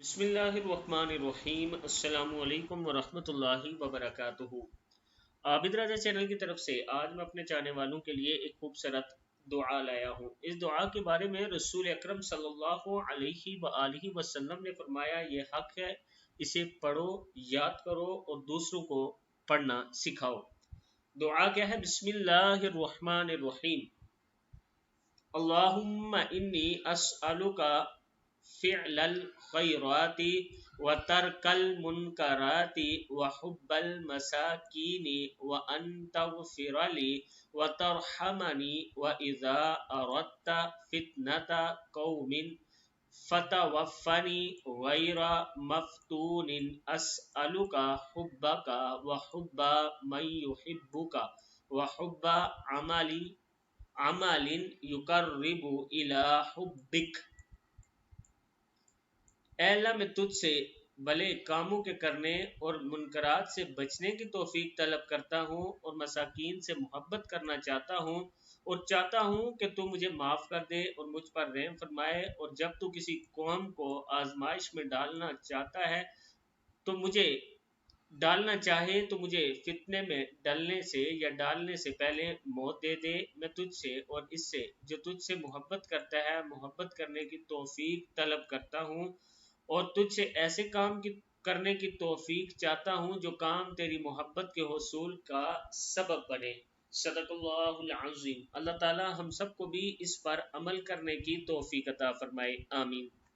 بسم اللہ الرحمن الرحیم۔ السلام علیکم ورحمۃ اللہ وبرکاتہ۔ عابد راجہ چینل کی طرف سے آج میں اپنے چاہنے والوں کے لیے ایک خوبصورت دعا لایا ہوں۔ اس دعا کے بارے میں رسول اکرم صلی اللہ علیہ وآلہ وسلم نے فرمایا، یہ حق ہے، اسے پڑھو، یاد کرو اور دوسروں کو پڑھنا سکھاؤ۔ دعا کیا ہے؟ بسم اللہ الرحمن الرحیم۔ اللہم انی اسألک فعل الخیرات وترک المنکرات وحب المساکین وان تغفر لی وترحمنی واذا اردت فتنة قوم فتوفنی غیر مفتون اسألک حبک وحب من یحبک وحب عمل یقرب الی حبک۔ اے اللہ، میں تجھ سے بھلے کاموں کے کرنے اور منکرات سے بچنے کی توفیق طلب کرتا ہوں اور مساکین سے محبت کرنا چاہتا ہوں، اور چاہتا ہوں کہ تو مجھے معاف کر دے اور مجھ پر رحم فرمائے، اور جب تو کسی قوم کو آزمائش میں ڈالنا چاہتا ہے تو مجھے ڈالنا چاہے تو مجھے فتنے میں ڈلنے سے یا ڈالنے سے پہلے موت دے دے۔ میں تجھ سے اور اس سے جو تجھ سے محبت کرتا ہے محبت کرنے کی توفیق طلب کرتا ہوں، اور تجھ سے ایسے کام کرنے کی توفیق چاہتا ہوں جو کام تیری محبت کے حصول کا سبب بنے۔ صدق اللہ العظیم۔ اللہ تعالی ہم سب کو بھی اس پر عمل کرنے کی توفیق عطا فرمائے، آمین۔